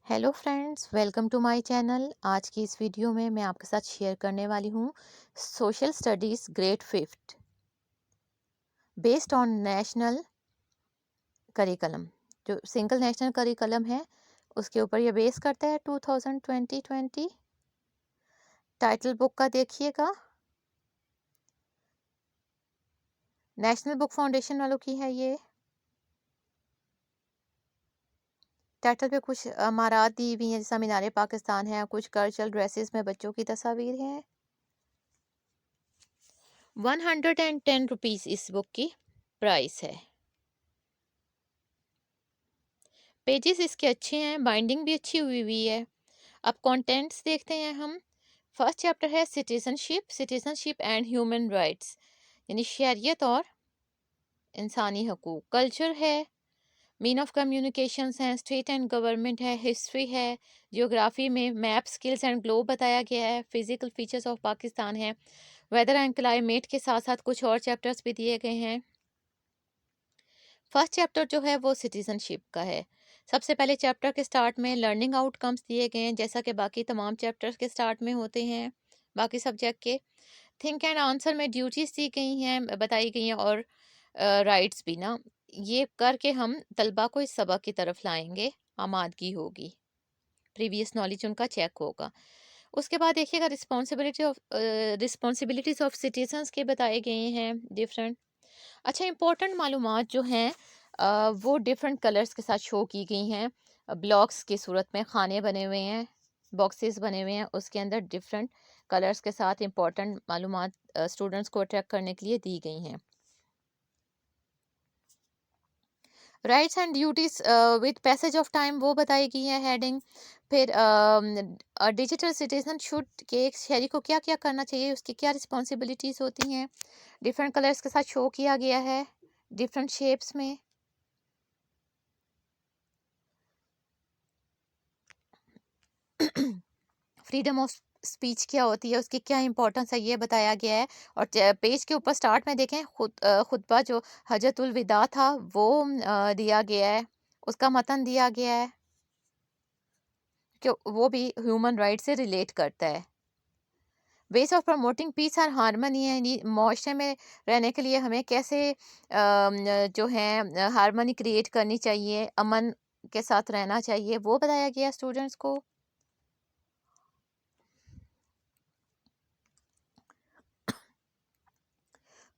Hello friends, welcome to my channel. आज की इस वीडियो में मैं आपके साथ शेयर करने वाली हूँ social studies grade fifth based on national curriculum. जो सिंगल नेशनल करिकुलम है उसके ऊपर ये बेस करता है 2020। टाइटल बुक का देखिएगा, नेशनल बुक फाउंडेशन वालों की है ये। टाइटल पे कुछ अमारात दी हुई हैं, जैसा मीनार पाकिस्तान है, कुछ कल्चरल ड्रेसेस में बच्चों की तस्वीर हैं। 110 रुपीज़ इस बुक की प्राइस है। पेजेस इसके अच्छे हैं, बाइंडिंग भी अच्छी हुई हुई है। अब कंटेंट्स देखते हैं हम। फर्स्ट चैप्टर है सिटीजनशिप एंड ह्यूमन राइट्स, यानी शहरियत और इंसानी हकूक। कल्चर है, मीन ऑफ कम्युनिकेशंस हैं, स्टेट एंड गवर्नमेंट है, हिस्ट्री है, जियोग्राफी में मैप, स्किल्स एंड ग्लोब बताया गया है, फिजिकल फीचर्स ऑफ पाकिस्तान है, वेदर एंड क्लाइमेट के साथ साथ कुछ और चैप्टर्स भी दिए गए हैं। फर्स्ट चैप्टर जो है वो सिटीजनशिप का है। सबसे पहले चैप्टर के स्टार्ट में लर्निंग आउटकम्स दिए गए हैं, जैसा कि बाकी तमाम चैप्टर्स के स्टार्ट में होते हैं बाकी सब्जेक्ट के। थिंक एंड आंसर में ड्यूटीज दी गई हैं, बताई गई हैं, और राइट्स भी ना। ये करके हम तलबा को इस सबक की तरफ लाएंगे, आमादगी होगी, प्रीवियस नॉलेज उनका चेक होगा। उसके बाद देखिएगा रिस्पॉन्सिबिलिटीज ऑफ सिटीजन्स के बताए गए हैं डिफरेंट। अच्छा, इंपॉर्टेंट मालूमात जो हैं वो डिफरेंट कलर्स के साथ शो की गई हैं। ब्लॉक्स की सूरत में खाने बने हुए हैं, बॉक्सेस बने हुए हैं, उसके अंदर डिफरेंट कलर्स के साथ इंपॉर्टेंट मालूमात स्टूडेंट्स को अट्रैक्ट करने के लिए दी गई हैं। Rights and duties with passage of time वो बताई गई है हेडिंग। फिर डिजिटल सिटीजन शुड के एक शहरी को क्या क्या करना चाहिए, उसकी क्या रिस्पॉन्सिबिलिटीज होती हैं, डिफरेंट कलर्स के साथ शो किया गया है डिफरेंट शेप्स में। फ्रीडम ऑफ स्पीच क्या होती है, उसकी क्या इंपॉर्टेंस है, ये बताया गया है। और पेज के ऊपर स्टार्ट में देखें, खुतबा जो हजतुल विदा था वो दिया गया है, उसका मतन दिया गया है कि वो भी ह्यूमन राइट से रिलेट करता है। वेज ऑफ प्रमोटिंग पीस और हारमनी है, यानी माशरे में रहने के लिए हमें कैसे जो है हारमनी क्रिएट करनी चाहिए, अमन के साथ रहना चाहिए, वो बताया गया स्टूडेंट्स को।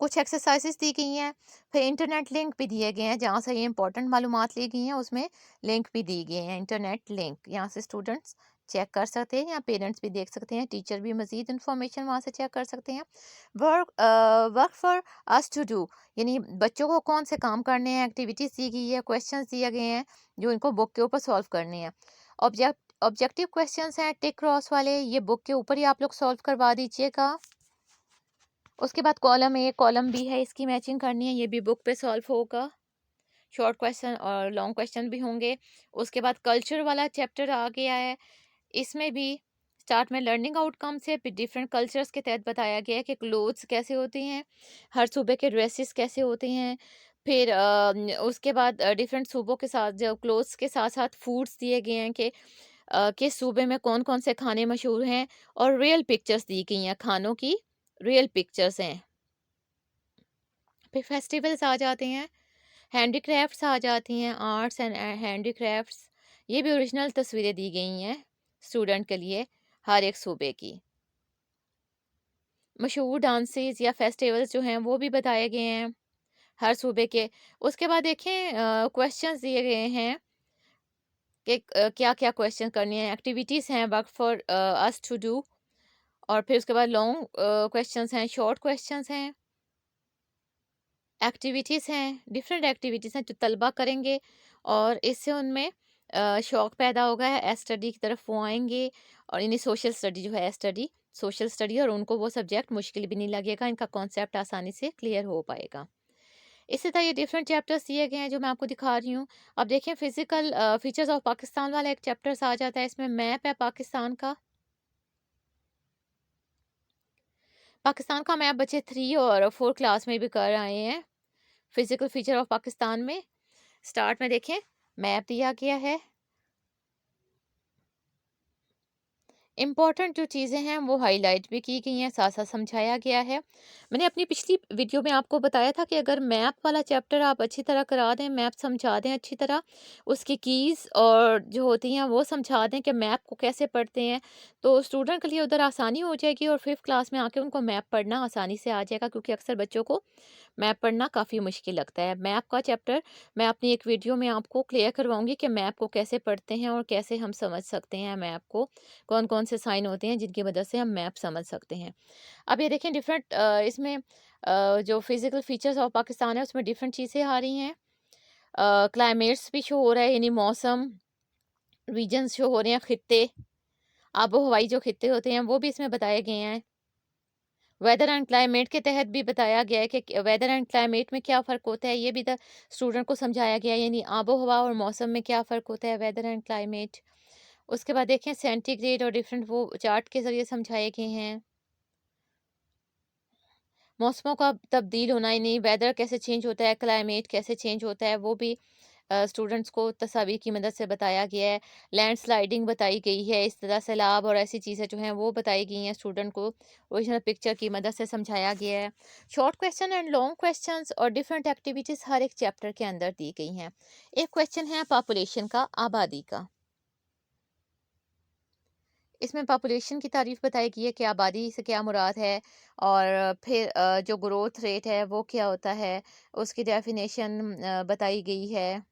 कुछ एक्सरसाइजेस दी गई हैं। फिर इंटरनेट लिंक भी दिए गए हैं, जहाँ से ये इंपॉर्टेंट मालूमात ली गई हैं उसमें लिंक भी दी गए हैं, इंटरनेट लिंक, यहाँ से स्टूडेंट्स चेक कर सकते हैं या पेरेंट्स भी देख सकते हैं, टीचर भी मजीद इन्फॉर्मेशन वहाँ से चेक कर सकते हैं। Work for us to do, यानी बच्चों को कौन से काम करने हैं, एक्टिविटीज दी गई है, क्वेश्चंस दिए गए हैं जो इनको बुक के ऊपर सॉल्व करने हैं। ऑब्जेक्टिव क्वेश्चंस हैं टिक क्रॉस वाले, ये बुक के ऊपर ही आप लोग सॉल्व करवा दीजिएगा। उसके बाद कॉलम ए कॉलम बी है, इसकी मैचिंग करनी है, ये भी बुक पे सॉल्व होगा। शॉर्ट क्वेश्चन और लॉन्ग क्वेश्चन भी होंगे। उसके बाद कल्चर वाला चैप्टर आ गया है, इसमें भी स्टार्ट में लर्निंग आउटकम से डिफरेंट कल्चर्स के तहत बताया गया है कि क्लोथ्स कैसे होते हैं, हर सूबे के ड्रेसेस कैसे होते हैं। फिर उसके बाद डिफरेंट सूबों के साथ जो क्लोथ्स के साथ साथ फूड्स दिए गए हैं कि किस सूबे में कौन कौन से खाने मशहूर हैं, और रियल पिक्चर्स दी गई हैं, खानों की रियल पिक्चर्स हैं। फिर फेस्टिवल्स आ जाते हैं, हैंडीक्राफ्ट्स आ जाती हैं, आर्ट्स एंड हैंडीक्राफ्ट्स, ये भी ओरिजिनल तस्वीरें दी गई हैं स्टूडेंट के लिए हर एक सूबे की। मशहूर डांसेस या फेस्टिवल्स जो हैं वो भी बताए गए हैं हर सूबे के। उसके बाद देखें क्वेश्चंस दिए गए हैं कि क्या क्या क्वेश्चन करनी है, एक्टिविटीज़ हैं work for us to do, और फिर उसके बाद लॉन्ग क्वेश्चंस हैं, शॉर्ट क्वेश्चंस हैं, एक्टिविटीज़ हैं, डिफरेंट एक्टिविटीज़ हैं जो तलबा करेंगे, और इससे उनमें शौक पैदा होगा है स्टडी की तरफ वो आएंगे। और इन्हें सोशल स्टडी जो है सोशल स्टडी, और उनको वो सब्जेक्ट मुश्किल भी नहीं लगेगा, इनका कॉन्सेप्ट आसानी से क्लियर हो पाएगा। इसी तरह ये डिफरेंट चैप्टर्स दिए गए हैं जो मैं आपको दिखा रही हूँ। अब देखें, फिजिकल फीचर्स ऑफ पाकिस्तान वाला एक चैप्टर्स आ जाता है, इसमें मैप है पाकिस्तान का। पाकिस्तान का मैप बच्चे 3 और 4 क्लास में भी कर आए हैं। फिजिकल फीचर ऑफ पाकिस्तान में स्टार्ट में देखें, मैप दिया गया है, इम्पॉर्टेंट जो चीज़ें हैं वो हाईलाइट भी की गई हैं, साथ-साथ समझाया गया है। मैंने अपनी पिछली वीडियो में आपको बताया था कि अगर मैप वाला चैप्टर आप अच्छी तरह करा दें, मैप समझा दें अच्छी तरह, उसकी कीज़ और जो होती हैं वो समझा दें कि मैप को कैसे पढ़ते हैं, तो स्टूडेंट के लिए उधर आसानी हो जाएगी और 5th क्लास में आके उनको मैप पढ़ना आसानी से आ जाएगा, क्योंकि अक्सर बच्चों को मैप पढ़ना काफ़ी मुश्किल लगता है। मैप का चैप्टर मैं अपनी एक वीडियो में आपको क्लियर करवाऊँगी कि मैप को कैसे पढ़ते हैं और कैसे हम समझ सकते हैं मैप को। कौन-कौन से साइन होते हैं जिनकी मदद से हम मैप समझ सकते हैं। अब ये देखें डिफरेंट इसमें जो फिज़िकल फीचर्स ऑफ पाकिस्तान है उसमें डिफरेंट चीज़ें आ रही हैं। क्लाइमेट्स भी शो हो रहा है, यानी मौसम, रीजन्स शो हो रहे हैं, खित्ते, आबो-हवाई जो खित्ते होते हैं वो भी इसमें बताए गए हैं। वेदर एंड क्लाइमेट के तहत भी बताया गया है कि वेदर एंड क्लाइमेट में क्या फ़र्क होता है, ये भी द स्टूडेंट को समझाया गया है, यानी आबो-हवा और मौसम में क्या फ़र्क होता है, वेदर एंड क्लाइमेट। उसके बाद देखें सेंटीग्रेड और डिफरेंट वो चार्ट के ज़रिए समझाए गए हैं। मौसमों का तब्दील होना, यानी वेदर कैसे चेंज होता है, क्लाइमेट कैसे चेंज होता है, वो भी स्टूडेंट्स को तस्वीर की मदद से बताया गया है। लैंडस्लाइडिंग बताई गई है, इस तरह सैलाब और ऐसी चीज़ें जो हैं वो बताई गई हैं स्टूडेंट को, ओरिजिनल पिक्चर की मदद से समझाया गया है। Short question and long questions और डिफरेंट एक्टिविटीज़ हर एक चैप्टर के अंदर दी गई हैं। एक क्वेश्चन है पॉपुलेशन का, आबादी का। इसमें पॉपुलेशन की तारीफ बताई गई है कि आबादी से क्या मुराद है, और फिर जो ग्रोथ रेट है वो क्या होता है, उसकी डेफिनेशन बताई गई है।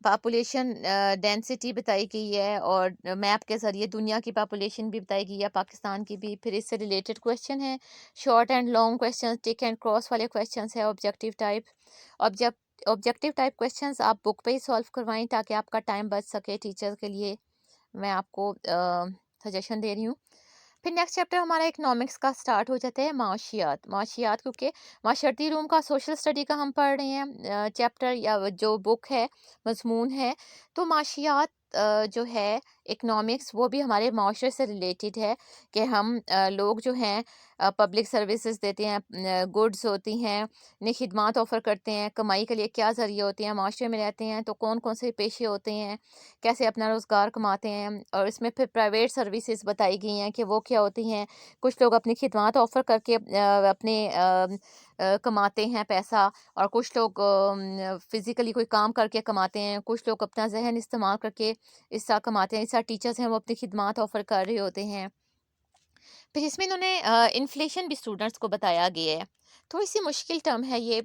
पॉपुलेशन डेंसिटी बताई गई है, और मैप के ज़रिए दुनिया की पॉपुलेशन भी बताई गई है, पाकिस्तान की भी। फिर इससे रिलेटेड क्वेश्चन है, short and long question, tick and cross वाले क्वेश्चंस है, objective type. Objective type questions आप बुक पे ही सॉल्व करवाएं ताकि आपका टाइम बच सके टीचर के लिए। मैं आपको सजेशन दे रही हूँ। फिर नेक्स्ट चैप्टर हमारा इकोनॉमिक्स का स्टार्ट हो जाता है, माशियात। माशियात क्योंकि माशरती रूम का सोशल स्टडी का हम पढ़ रहे हैं चैप्टर या जो बुक है, मजमून है। तो माशियात जो है इकोनॉमिक्स, वो भी हमारे माशरे से रिलेटेड है कि हम लोग जो हैं पब्लिक सर्विसेज देते हैं, गुड्स होती हैं, ने खिदमात ऑफ़र करते हैं, कमाई के लिए क्या ज़रिए होते हैं, माशरे में रहते हैं तो कौन कौन से पेशे होते हैं, कैसे अपना रोज़गार कमाते हैं। और इसमें फिर प्राइवेट सर्विसेज बताई गई हैं कि वो क्या होती हैं। कुछ लोग अपनी खिदमत ऑफ़र करके अपने कमाते हैं पैसा, और कुछ लोग फिज़िकली कोई काम करके कमाते हैं, कुछ लोग अपना ज़हन इस्तेमाल करके इस तरह कमाते हैं। इस तरह टीचर्स हैं वो अपनी खिदमत ऑफ़र कर रहे होते हैं। फिर इसमें इन्होंने इन्फ्लेशन भी स्टूडेंट्स को बताया गया है। थोड़ी-सी मुश्किल टर्म है ये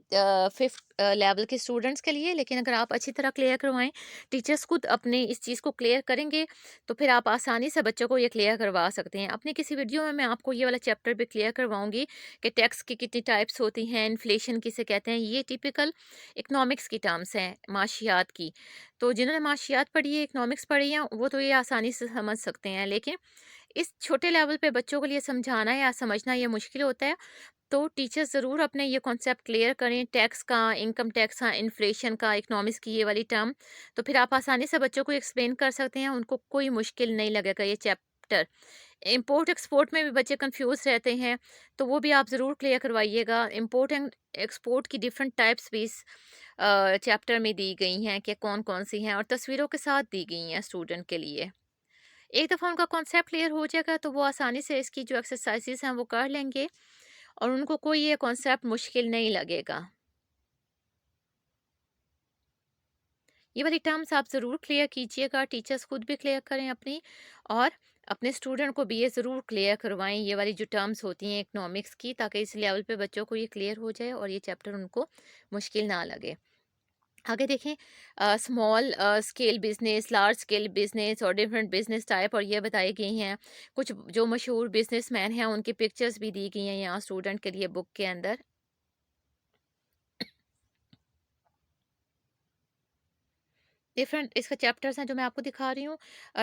5th लेवल के स्टूडेंट्स के लिए, लेकिन अगर आप अच्छी तरह क्लियर करवाएँ, टीचर्स खुद अपने इस चीज़ को क्लियर करेंगे, तो फिर आप आसानी से बच्चों को ये क्लियर करवा सकते हैं। अपनी किसी वीडियो में मैं आपको ये वाला चैप्टर भी क्लियर करवाऊँगी कि टैक्स की कितनी टाइप्स होती हैं, इन्फ्लेशन किसे कहते हैं। ये टिपिकल इकोनॉमिक्स की टर्म्स हैं, माशियात की। तो जिन्होंने माशियात पढ़ी है, इकोनॉमिक्स पढ़ी है, वो तो ये आसानी से समझ सकते हैं, लेकिन इस छोटे लेवल पे बच्चों के लिए समझाना या समझना ये मुश्किल होता है। तो टीचर्स ज़रूर अपने ये कॉन्सेप्ट क्लियर करें, टैक्स का, इनकम टैक्स का, इन्फ्लेशन का, इकोनॉमिक्स की ये वाली टर्म। तो फिर आप आसानी से बच्चों को एक्सप्लेन कर सकते हैं, उनको कोई मुश्किल नहीं लगेगा ये चैप्टर। इम्पोर्ट एक्सपोर्ट में भी बच्चे कंफ्यूज रहते हैं, तो वो भी आप ज़रूर क्लियर करवाइएगा। इम्पोर्ट एंड एक्सपोर्ट की डिफरेंट टाइप्स भी इस चैप्टर में दी गई हैं कि कौन कौन सी हैं, और तस्वीरों के साथ दी गई हैं स्टूडेंट के लिए। एक दफ़ा उनका कॉन्सेप्ट क्लियर हो जाएगा तो वो आसानी से इसकी जो एक्सरसाइजेज हैं वो कर लेंगे, और उनको कोई ये कॉन्सेप्ट मुश्किल नहीं लगेगा। ये वाली टर्म्स आप ज़रूर क्लियर कीजिएगा, टीचर्स खुद भी क्लियर करें अपनी, और अपने स्टूडेंट को भी ये ज़रूर क्लियर करवाएं ये वाली जो टर्म्स होती हैं इकोनॉमिक्स की, ताकि इस लेवल पे बच्चों को ये क्लियर हो जाए और ये चैप्टर उनको मुश्किल ना लगे। आगे देखें, small scale business, large scale business और डिफरेंट बिजनेस टाइप, और ये बताई गई हैं। कुछ जो मशहूर बिजनेसमैन हैं उनकी पिक्चर्स भी दी गई हैं यहाँ स्टूडेंट के लिए बुक के अंदर। डिफरेंट इसका चैप्टर्स हैं जो मैं आपको दिखा रही हूँ।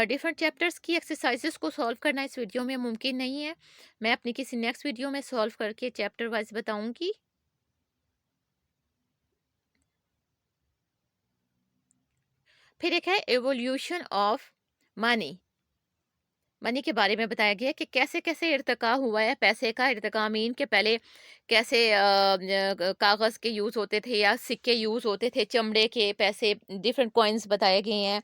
डिफरेंट चैप्टर्स की एक्सरसाइजेस को सॉल्व करना इस वीडियो में मुमकिन नहीं है। मैं अपनी किसी नेक्स्ट वीडियो में सॉल्व करके चैप्टर वाइज बताऊंगी। फिर एक है एवोल्यूशन ऑफ मनी। मनी के बारे में बताया गया है कि कैसे-कैसे इर्तिका हुआ है पैसे का इर्तिका, मीन के पहले कैसे कागज़ के यूज़ होते थे या सिक्के यूज़ होते थे, चमड़े के पैसे, डिफरेंट कॉइन्स बताए गए हैं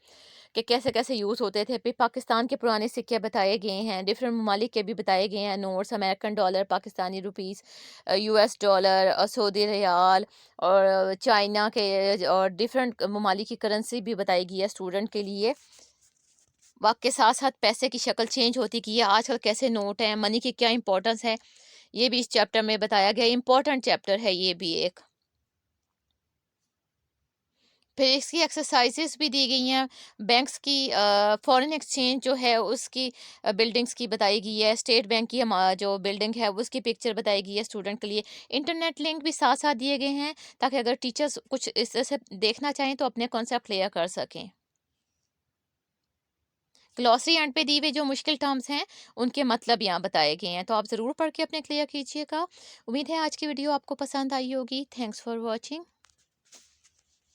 कि कैसे-कैसे यूज़ होते थे। फिर पाकिस्तान के पुराने सिक्के बताए गए हैं, डिफरेंट ममालिक के भी बताए गए हैं notes, American dollar, Pakistani rupees, US dollar, Saudi riyal और चाइना के और डिफरेंट ममालिक की करेंसी भी बताई गई है स्टूडेंट के लिए। वक़्त के साथ-साथ पैसे की शक्ल चेंज होती गई है, आजकल कैसे नोट हैं, मनी की क्या इम्पोर्टेंस है, ये भी इस चैप्टर में बताया गया है। इम्पोर्टेंट चैप्टर है ये भी एक। फिर इसकी एक्सरसाइज़ेज़ भी दी गई हैं, बैंक्स की फॉरेन एक्सचेंज जो है उसकी बिल्डिंग्स की बताई गई है, स्टेट बैंक की जो बिल्डिंग है उसकी पिक्चर बताई गई है स्टूडेंट के लिए। इंटरनेट लिंक भी साथ-साथ दिए गए हैं ताकि अगर टीचर्स कुछ इस तरह से देखना चाहें तो अपने कॉन्सेप्ट क्लियर कर सकें। ग्लॉसरी एंड पे दी हुई जो मुश्किल टर्म्स हैं, उनके मतलब यहाँ बताए गए हैं, तो आप ज़रूर पढ़ के अपने क्लियर कीजिएगा। उम्मीद है आज की वीडियो आपको पसंद आई होगी। Thanks for watching.